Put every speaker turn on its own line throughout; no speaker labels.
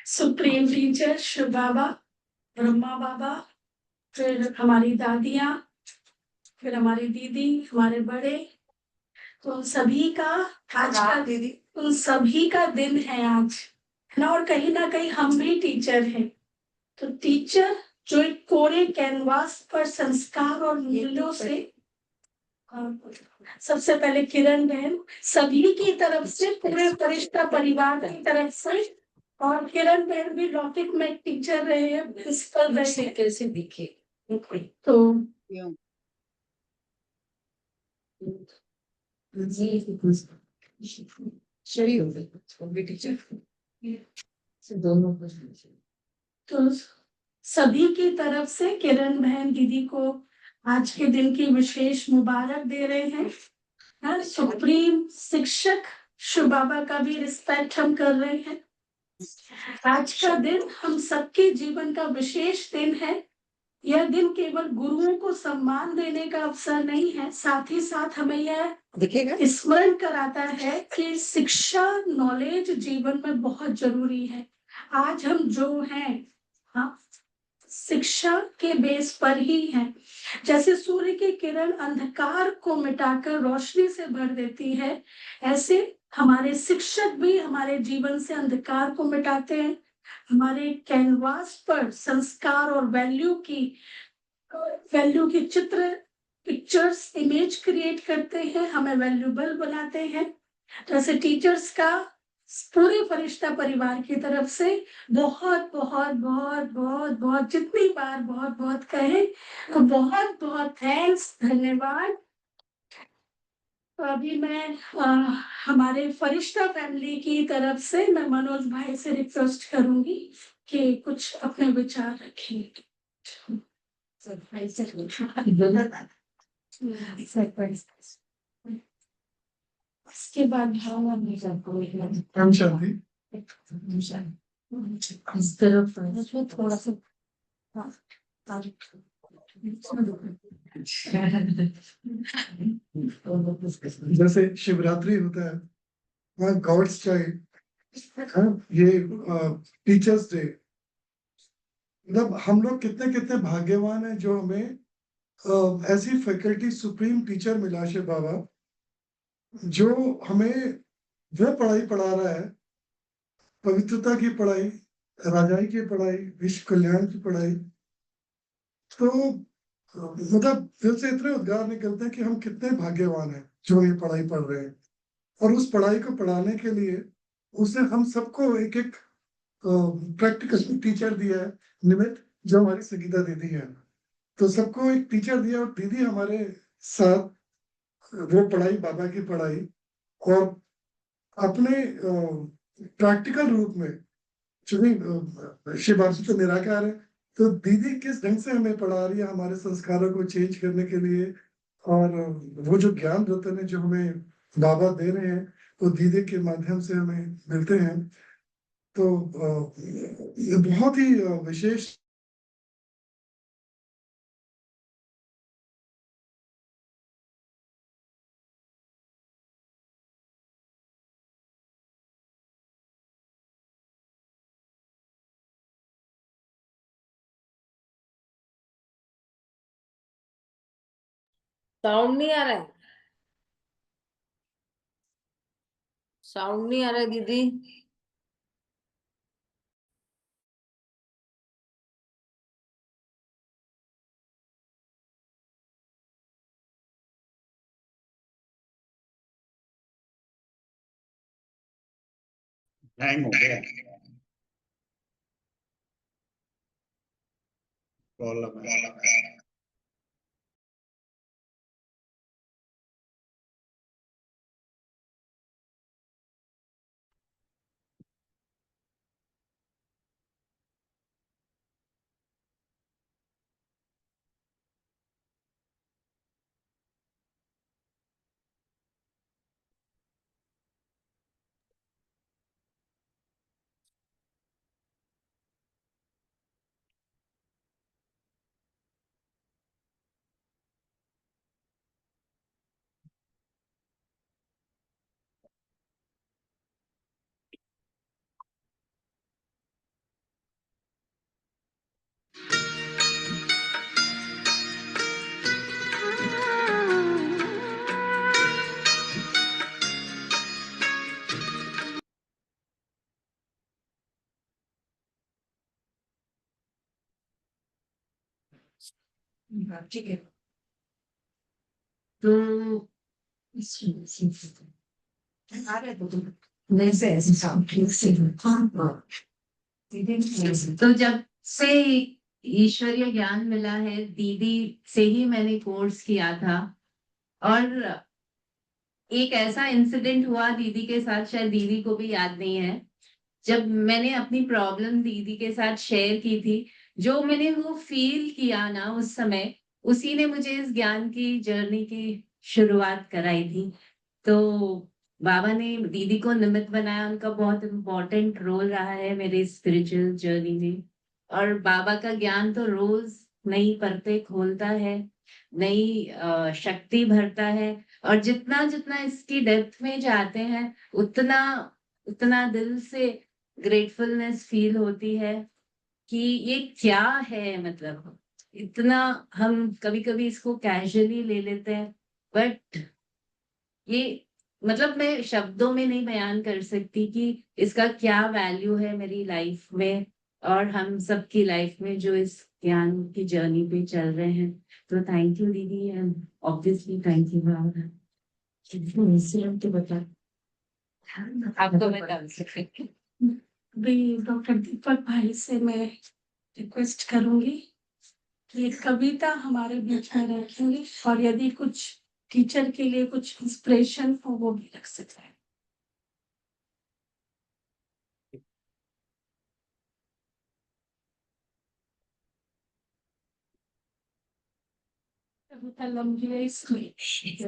Supreme teacher Shiv बाबा, ब्रह्मा बाबा, फिर हमारी दादियाँ, फिर हमारी दीदी, हमारे बड़े, तो उन सभी का आज का दीदी उन सभी का दिन है आज, है ना। और कहीं ना कहीं हम भी टीचर हैं। तो टीचर जो एक कोरे कैनवास पर संस्कार और मूल्यों से, सबसे पहले किरण बहन सभी की तरफ से, पूरे फरिश्ता परिवार की तरफ से, और किरण बहन भी लौकिक में टीचर रहे हैं, प्रिंसिपल रहे हैं, कैसे दिखे तो शरीर हो गई वो भी टीचर दोनों। तो सभी की तरफ से किरण बहन दीदी को आज के दिन की विशेष मुबारक दे रहे हैं। सुप्रीम शिक्षक शिव बाबा का भी रिस्पेक्ट हम कर रहे हैं। आज का दिन हम सबके जीवन का विशेष दिन है। यह दिन केवल गुरुओं को सम्मान देने का अवसर नहीं है, साथ ही साथ हमें यह दिखेगा स्मरण कराता है कि शिक्षा, नॉलेज जीवन में बहुत जरूरी है। आज हम जो हैं, हाँ, शिक्षा के बेस पर ही है। जैसे सूर्य की किरण अंधकार को मिटाकर रोशनी से भर देती है, ऐसे हमारे शिक्षक भी हमारे जीवन से अंधकार को मिटाते हैं। हमारे कैनवास पर संस्कार और वैल्यू की चित्र, पिक्चर्स, इमेज क्रिएट करते हैं, हमें वैल्यूबल बनाते हैं। तो ऐसे टीचर्स का पूरे फरिश्ता परिवार की तरफ से बहुत बहुत बहुत बहुत बहुत, जितनी बार बहुत बहुत कहें तो बहुत बहुत थैंक्स, धन्यवाद। तो अभी मैं हमारे फरिश्ता फैमिली की तरफ से मैं मनोज भाई से रिक्वेस्ट करूंगी कि कुछ अपने विचार रखें। इसके बाद
हम शांति
इस तरफ थोड़ा सा
जैसे शिवरात्रि होता है, वहाँ गॉड्स चाइल्ड, ये टीचर्स डे, मतलब हम लोग कितने कितने भाग्यवान हैं जो हमें ऐसी फैकल्टी, सुप्रीम टीचर मिला शिव बाबा, जो हमें वो पढ़ाई पढ़ा रहा है, पवित्रता की पढ़ाई, राजाई की पढ़ाई, विश्व कल्याण की पढ़ाई। तो मतलब दिल से इतने उद्गार निकलते हैं कि हम कितने भाग्यवान हैं जो ये पढ़ाई पढ़ रहे हैं। और उस पढ़ाई को पढ़ाने के लिए उसने हम सबको एक एक प्रैक्टिकल टीचर दिया है, निमित, जो हमारी संगीता दीदी है। तो सबको एक टीचर दिया, और दीदी हमारे साथ वो पढ़ाई, बाबा की पढ़ाई, और अपने प्रैक्टिकल रूप में, चूंकि शिव बाबू तो निराकार है, तो दीदी किस ढंग से हमें पढ़ा रही है हमारे संस्कारों को चेंज करने के लिए। और वो जो ज्ञान रतन है जो हमें बाबा दे रहे हैं, वो दीदी के माध्यम से हमें मिलते हैं। तो ये बहुत ही विशेष।
साउंड नहीं आ रहा है, साउंड नहीं आ रहा है दीदी।
हैंग हो गया कॉल लगा।
ठीक है।
तो तो जब से ईश्वरीय ज्ञान मिला है, दीदी से ही मैंने कोर्स किया था। और एक ऐसा इंसिडेंट हुआ दीदी के साथ, शायद दीदी को भी याद नहीं है, जब मैंने अपनी प्रॉब्लम दीदी के साथ शेयर की थी। जो मैंने वो फील किया ना उस समय, उसी ने मुझे इस ज्ञान की जर्नी की शुरुआत कराई थी। तो बाबा ने दीदी को निमित्त बनाया, उनका बहुत इम्पोर्टेंट रोल रहा है मेरे स्पिरिचुअल जर्नी में। और बाबा का ज्ञान तो रोज नई परतें खोलता है, नई शक्ति भरता है। और जितना जितना इसकी डेप्थ में जाते हैं, उतना उतना दिल से ग्रेटफुलनेस फील होती है कि ये क्या है। मतलब इतना हम कभी कभी इसको कैजुअली ले लेते हैं, बट ये मतलब मैं शब्दों में नहीं बयान कर सकती कि इसका क्या वैल्यू है मेरी लाइफ में और हम सबकी लाइफ में जो इस ज्ञान की जर्नी पे चल रहे हैं। तो थैंक यू दीदी, एंड ऑब्वियसली थैंक यू बाबा। तो बता
आपको मैं डाल सकती हूँ।
अभी डॉक्टर दीपक भाई से मैं रिक्वेस्ट करूंगी कि एक कविता हमारे बीच में रखेंगे, और यदि कुछ टीचर के लिए कुछ इंस्पिरेशन हो वो भी रख सकते हैं। कविता लंबी है इसलिए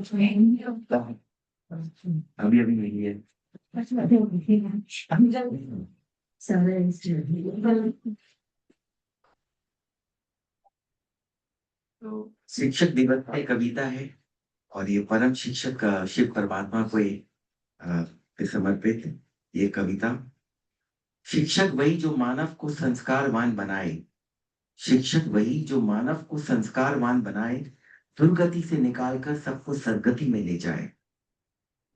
अभी अभी नहीं है। तो शिक्षक दिवस की कविता है और ये परम शिक्षक शिव परमात्मा को पे समर्पित ये कविता। शिक्षक वही जो मानव को संस्कारवान बनाए, शिक्षक वही जो मानव को संस्कारवान बनाए, दुर्गति से निकालकर सबको सद्गति में ले जाए।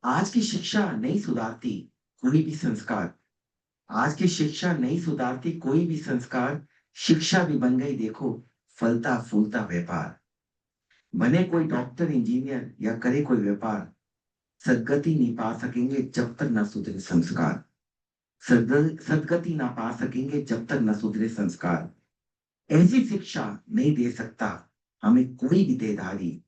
आज की शिक्षा नहीं सुधारती कोई भी संस्कार, आज की शिक्षा नहीं सुधारती कोई भी संस्कार, शिक्षा भी बन गई देखो फलता फूलता व्यापार। बने कोई डॉक्टर इंजीनियर या करे कोई व्यापार, सदगति नहीं पा सकेंगे जब तक न सुधरे संस्कार। सदगति ना पा सकेंगे जब तक न सुधरे संस्कार। ऐसी शिक्षा नहीं दे सकता हमें कोई भी देदारी,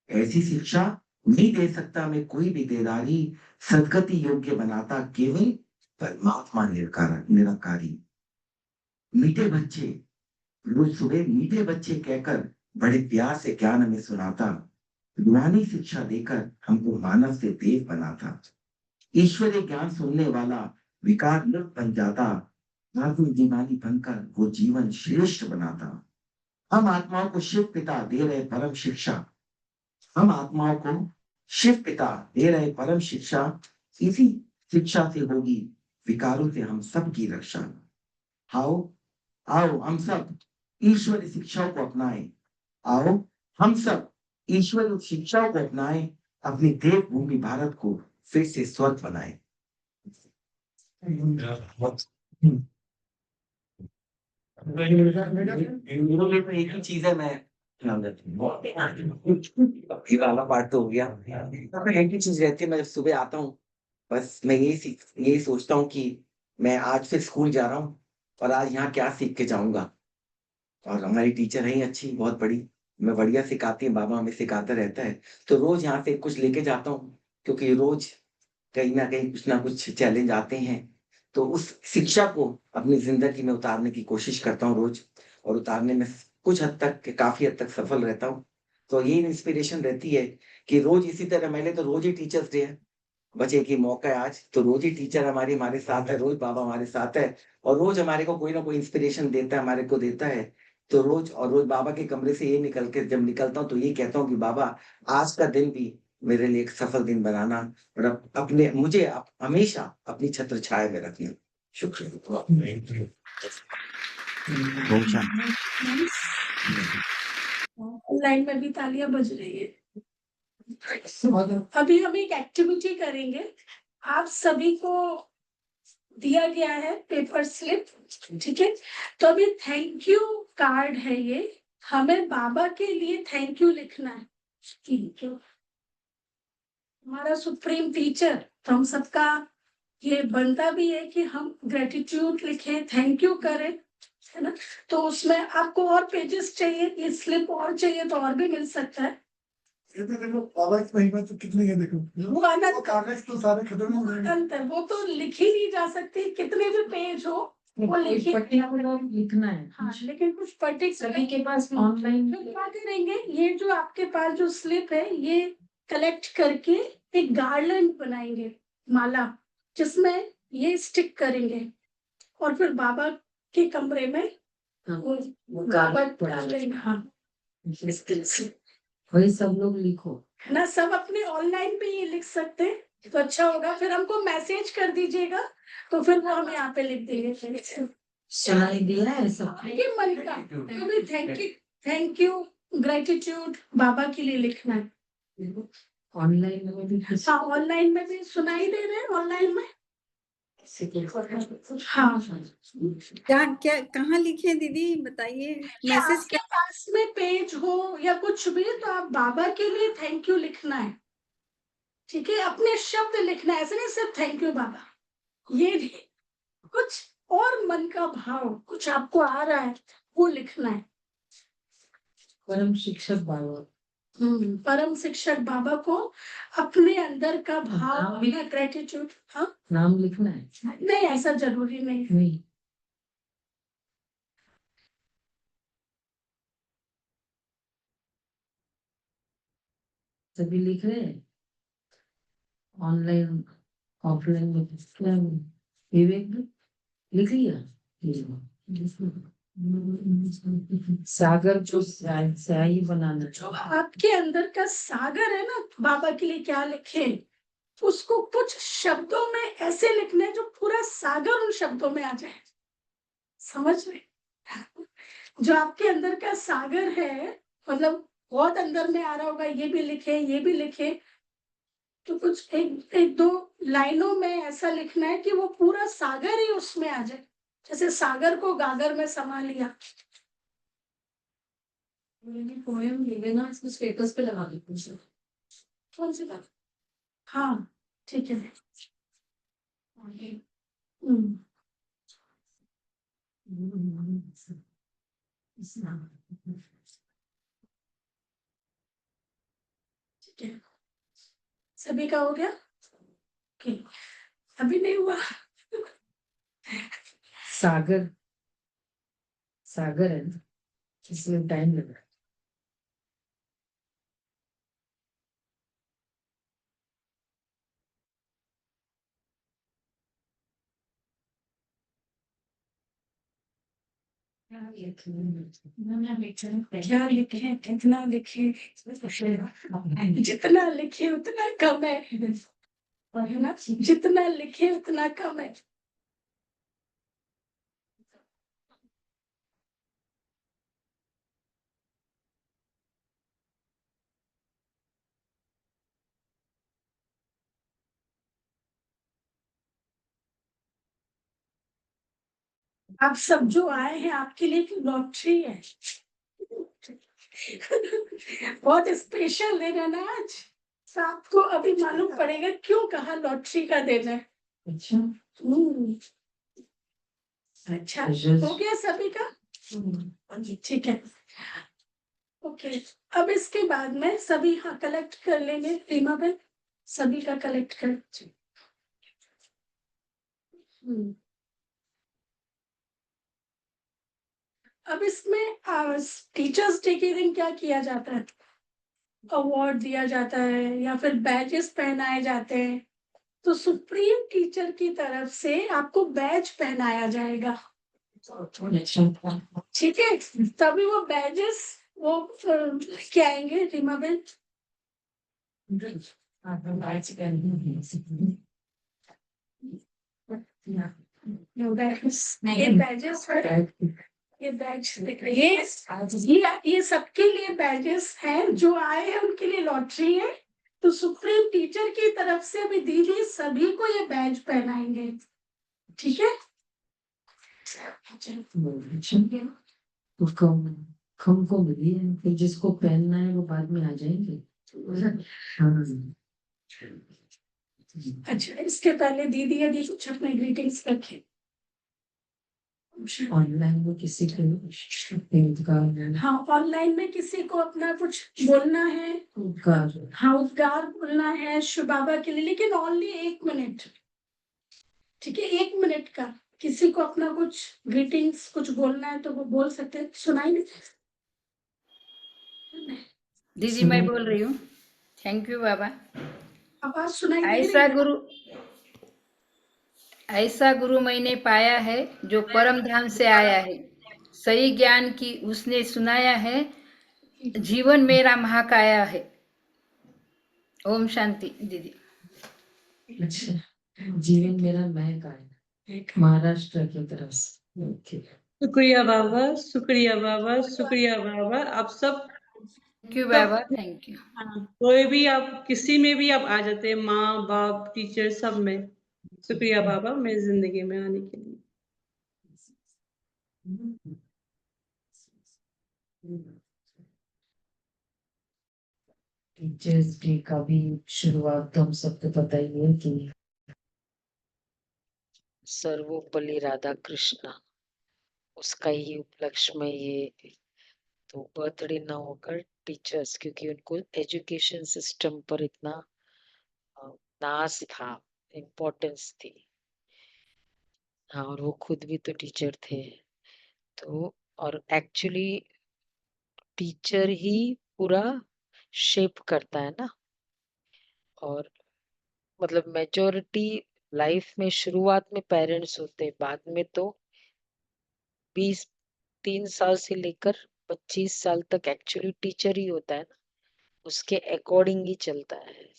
ऐसी शिक्षा नहीं दे सकता हमें कोई भी देदारी, सदगति योग्य बनाता केवल परमात्मा निराकारी। मीठे बच्चे रोज सुबह मीठे बच्चे कहकर बड़े प्यार से ज्ञान हमें सुनाता, रूहानी शिक्षा देकर हमको मानव से देव बनाता। ईश्वरीय ज्ञान सुनने वाला विकार मुक्त बन जाता, दीवानी बनकर वो जीवन श्रेष्ठ बनाता। हम आत्माओं को शिव पिता दे रहे परम शिक्षा, हम आत्माओं को शिव पिता दे रहे परम शिक्षा, इसी शिक्षा से होगी विकारों से हम सबकी रक्षा। आओ आओ हम सब ईश्वरी शिक्षाओं को अपनाएं, आओ हम सब ईश्वरी शिक्षाओं को अपनाएं, अपनी देवभूमि भारत को फिर से स्वर्ग बनाएं। तो एक ही चीज है, मैं ये वाला पार्ट तो हो गया। एक ही चीज रहती है, मैं जब सुबह आता हूँ बस मैं यही सोचता हूँ कि मैं आज फिर स्कूल जा रहा हूँ और आज यहाँ क्या सीख के जाऊंगा। और हमारी टीचर है अच्छी, बहुत बड़ी, मैं बढ़िया सिखाती है, बाबा हमें सिखाता रहता है। तो रोज यहाँ से कुछ लेके जाता हूँ, क्योंकि रोज कहीं ना कुछ चैलेंज आते हैं। तो उस शिक्षा को अपनी जिंदगी में उतारने की कोशिश करता हूँ रोज, और उतारने में कुछ हद तक काफी हद तक सफल रहता हूँ। तो यही इंस्पिरेशन रहती है कि रोज इसी तरह, मैंने तो रोज ही टीचर्स डे है, बस एक ही मौका है आज, तो रोज ही टीचर हमारे साथ है, रोज बाबा हमारे साथ है, और रोज हमारे को कोई ना कोई इंस्पिरेशन देता है, हमारे को देता है। तो रोज बाबा के कमरे से ये निकल के जब निकलता हूँ तो ये कहता हूँ कि बाबा आज का दिन भी मेरे लिए एक सफल दिन बनाना, और अपने मुझे हमेशा अपनी छत्र छाया में रखना। शुक्रिया।
ऑनलाइन में भी तालियां बज रही है। अभी हम एक एक्टिविटी करेंगे, आप सभी को दिया गया है पेपर स्लिप, ठीक है। तो अभी थैंक यू कार्ड है ये, हमें बाबा के लिए थैंक यू लिखना है। ठीक है, हमारा सुप्रीम टीचर, तो हम सबका ये बनता भी है कि हम ग्रेटिट्यूड लिखें, थैंक यू करें, है ना। तो उसमें आपको और पेजेस चाहिए, ये स्लिप और चाहिए तो और भी मिल सकता है।
ये तो देखो बाबा की महिमा तो कितनी है, देखो
वो अलग
वो कागज तो सारे खत्म हो गए।
अंतर, वो तो लिखी नहीं जा सकती, कितने भी पेज हो वो लिखी।
पर्टिकुलर लिखना है।
हाँ, लेकिन कुछ पर्टिकुलर
सभी के पास ऑनलाइन
फिर क्या करेंगे, ये जो आपके पास जो स्लिप है ये कलेक्ट करके एक गार्लैंड बनाएंगे, माला, जिसमें ये स्टिक करेंगे और फिर बाबा के कमरे में वो
garland
डालेंगे। हाँ,
वही सब लोग लिखो।
है ना, सब अपने ऑनलाइन पे ये लिख सकते हैं तो अच्छा होगा। फिर हमको मैसेज कर दीजिएगा तो फिर वो हम यहाँ पे लिख देंगे।
सुनाई दिया है सब।
ये मन का अभी थैंक यू ग्रेटिट्यूड बाबा के लिए लिखना है।
ऑनलाइन में भी कुछ
हाँ, ऑनलाइन में भी सुनाई दे रहे हैं, ऑनलाइन में। हाँ,
क्या कहाँ लिखे दीदी बताइए,
या
मैसेज
आपके पास में पेज हो या कुछ भी तो आप बाबा के लिए थैंक यू लिखना है। ठीक है, अपने शब्द लिखना है, ऐसे नहीं सिर्फ थैंक यू बाबा, ये नहीं, कुछ और मन का भाव कुछ आपको आ रहा है वो लिखना है।
परम शिक्षक बाबा।
परम शिक्षक बाबा को अपने अंदर का भाव,
नाम भी-
अपना ग्रेटिट्यूड। हाँ,
नाम लिखना है।
नहीं ऐसा जरूरी नहीं है।
नहीं, सभी लिख रहे हैं ऑनलाइन ऑफलाइन में। क्या विवेक ने लिख लिया। सागर जो स्याही बनाना
जो आपके अंदर का सागर है ना, बाबा के लिए क्या लिखे, उसको कुछ शब्दों में ऐसे लिखना है जो पूरा सागर उन शब्दों में आ जाए। समझ रहे, जो आपके अंदर का सागर है, मतलब बहुत अंदर में आ रहा होगा, ये भी लिखे ये भी लिखे, तो कुछ एक दो लाइनों में ऐसा लिखना है कि वो पूरा सागर ही उसमें आ जाए, जैसे सागर को गागर में समा लिया। पोएम लिखेना, इसको स्टेटस पे लगा दीजिए। कौन सी बात? हाँ, ठीक है। हम्म। ठीक है, सभी का हो गया। ओके, अभी नहीं हुआ।
सागर सागर है ना, इसलिए टाइम लग रहा है।
क्या लिखे, कितना लिखे, जितना लिखे उतना कम है ना, जितना लिखे उतना कम है। आप सब जो आए हैं आपके लिए लॉटरी है। बहुत स्पेशल दिन है ना आज, तो आपको अभी मालूम पड़ेगा क्यों कहा लॉटरी का दिन है।
अच्छा,
अच्छा, हो गया सभी का। ठीक है, ओके। अब इसके बाद में सभी हाँ कलेक्ट कर लेंगे, रीमा बेन सभी का कलेक्ट कर। अब इसमें टीचर्स डे के दिन क्या किया जाता है, अवार्ड दिया जाता है या फिर बैजेस पहनाए जाते हैं। तो सुप्रीम टीचर की तरफ से आपको बैज पहनाया जाएगा। ठीक है, तभी वो बैजेस वो लेके आएंगे रीमा बेन। ये बैजेस ये बैज ये सबके लिए बैजेस हैं, जो आए हैं उनके लिए लॉटरी है। तो सुप्रीम टीचर की तरफ से अभी दीदी सभी को ये बैज पहनाएंगे। ठीक है,
हमको मिली है, फिर जिसको पहनना है वो बाद में आ जाएंगे। हाँ।
अच्छा, इसके पहले दीदी यदि कुछ अपने ग्रीटिंग्स रखे।
ऑनलाइन में किसी को
हाँ, ऑनलाइन में किसी को अपना कुछ बोलना है, हाँ उद्गार बोलना है शिव बाबा के लिए, लेकिन ओनली 1 मिनट, ठीक है, 1 मिनट का। किसी को अपना कुछ ग्रीटिंग्स कुछ बोलना है तो वो बोल सकते हैं, सुनाई नहीं।
दीदी मैं बोल रही हूँ। थैंक यू बाबा।
आवाज सुनाई दे
ऐसा
रही है?
गुरु ऐसा गुरु मैंने पाया है जो परम धाम से आया है, सही ज्ञान की उसने सुनाया है, जीवन मेरा महाकाया है। ओम शांति दीदी।
अच्छा, जीवन मेरा महक आया, महाराष्ट्र की तरफ से। ओके,
शुक्रिया बाबा, शुक्रिया बाबा, शुक्रिया बाबा। आप सब
thank you Baba, thank you.
हाँ, कोई भी आप किसी में भी आप आ जाते हैं, माँ बाप टीचर सब में। शुक्रिया बाबा मेरी जिंदगी में आने के लिए।
टीचर्स डे का भी शुरुआत तो हम सबको पता ही है कि सर्वोपरि राधा कृष्ण, उसका ही उपलक्ष्य में ये तो बर्थडे ना होकर टीचर्स, क्योंकि उनको एजुकेशन सिस्टम पर इतना नाज था, इम्पोर्टेंस थी। हाँ, और वो खुद भी तो टीचर थे, तो और एक्चुअली टीचर ही पूरा शेप करता है ना। और मतलब मेजॉरिटी लाइफ में शुरुआत में पेरेंट्स होते हैं, बाद में तो 23 साल से लेकर 25 साल तक एक्चुअली टीचर ही होता है ना, उसके अकॉर्डिंग ही चलता है।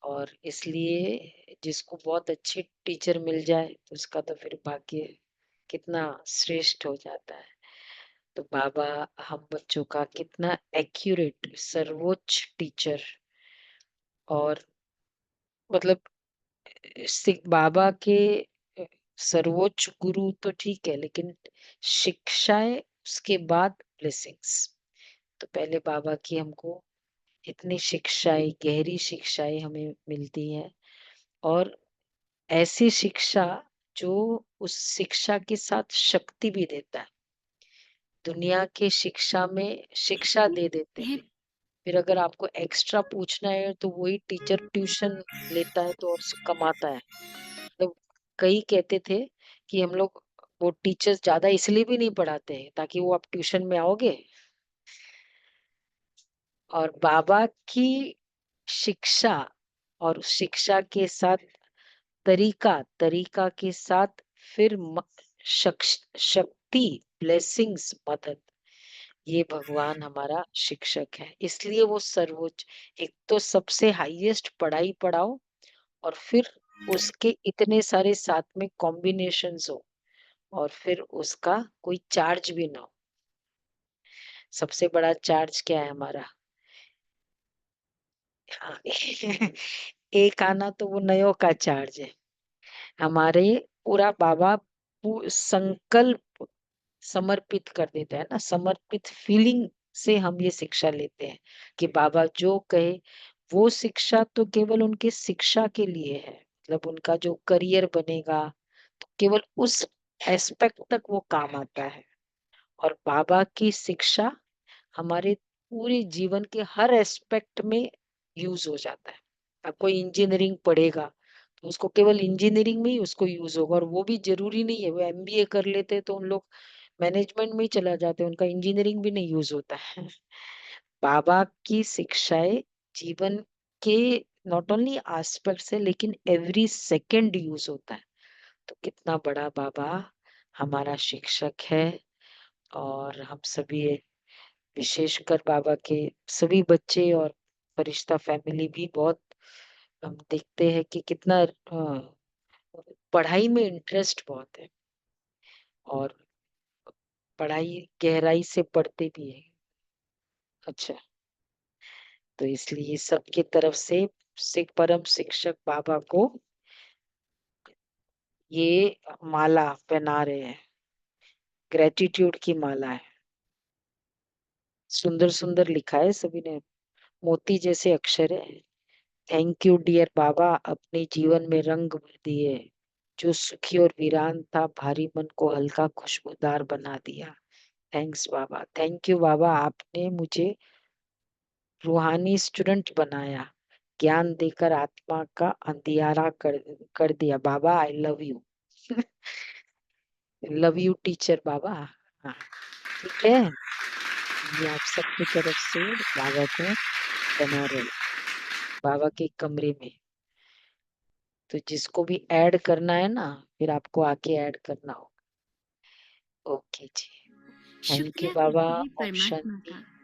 और इसलिए जिसको बहुत अच्छी टीचर मिल जाए तो उसका तो फिर भाग्य कितना श्रेष्ठ हो जाता है। तो बाबा हम बच्चों का कितना एक्यूरेट सर्वोच्च टीचर, और मतलब बाबा के सर्वोच्च गुरु तो ठीक है, लेकिन शिक्षाएं उसके बाद ब्लेसिंग्स। तो पहले बाबा की हमको इतनी शिक्षाएं, गहरी शिक्षाएं हमें मिलती हैं, और ऐसी शिक्षा जो उस शिक्षा के साथ शक्ति भी देता है। दुनिया के शिक्षा में शिक्षा दे देते हैं, फिर अगर आपको एक्स्ट्रा पूछना है तो वही टीचर ट्यूशन लेता है तो और कमाता है। तो कई कहते थे कि हम लोग वो टीचर्स ज्यादा इसलिए भी नहीं पढ़ाते हैं ताकि वो आप ट्यूशन में आओगे। और बाबा की शिक्षा और शिक्षा के साथ तरीका, तरीका के साथ फिर शक्ति, ब्लेसिंग्स, मदद, ये भगवान हमारा शिक्षक है। इसलिए वो सर्वोच्च, एक तो सबसे हाईएस्ट पढ़ाई पढ़ाओ और फिर उसके इतने सारे साथ में कॉम्बिनेशंस हो, और फिर उसका कोई चार्ज भी ना हो। सबसे बड़ा चार्ज क्या है हमारा? हाँ, एक आना तो वो नयो का चार्ज है हमारे। पूरा बाबा संकल्प समर्पित कर देता है ना, समर्पित फीलिंग से हम ये शिक्षा लेते हैं कि बाबा जो कहे वो शिक्षा तो केवल उनके शिक्षा के लिए है। मतलब उनका जो करियर बनेगा तो केवल उस एस्पेक्ट तक वो काम आता है। और बाबा की शिक्षा हमारे पूरे जीवन के हर एस्पेक्ट में यूज हो जाता है। अब कोई इंजीनियरिंग पढ़ेगा तो उसको केवल इंजीनियरिंग में ही उसको यूज होगा, और वो भी जरूरी नहीं है। वो एमबीए कर लेते हैं तो उन लोग मैनेजमेंट में ही चला जाते हैं, उनका इंजीनियरिंग भी नहीं यूज होता है। बाबा की शिक्षाएं जीवन के नॉट ओनली एस्पेक्ट से लेकिन एवरी सेकंड यूज होता है। तो कितना बड़ा बाबा हमारा शिक्षक है। और हम सभी, विशेषकर बाबा के सभी बच्चे और फरिश्ता फैमिली भी बहुत, हम देखते हैं कि कितना पढ़ाई में इंटरेस्ट बहुत है, और पढ़ाई गहराई से पढ़ते भी है। अच्छा, तो इसलिए सबके तरफ से परम शिक्षक बाबा को ये माला पहना रहे हैं, ग्रेटिट्यूड की माला है। सुंदर सुंदर लिखा है सभी ने, मोती जैसे अक्षर है। थैंक यू डियर बाबा, अपने जीवन में रंग भर दिए। जो सुखी और वीरान था, भारी मन को हल्का खुशबूदार बना दिया। Thanks Baba. थैंक यू बाबा, आपने मुझे रूहानी स्टूडेंट बनाया, ज्ञान देकर आत्मा का अंधियारा कर दिया। बाबा I love you. Love you teacher बाबा। हाँ ठीक है, ये आप सबकी तरफ से बाबा को बना रहे, बाबा के कमरे में। तो जिसको भी ऐड करना है ना, फिर आपको आके ऐड करना होगा। ओके जी, थैंक यू
शुक्रिया
बाबा।
करते हैं
ओम
परमात्मा
शांति।
का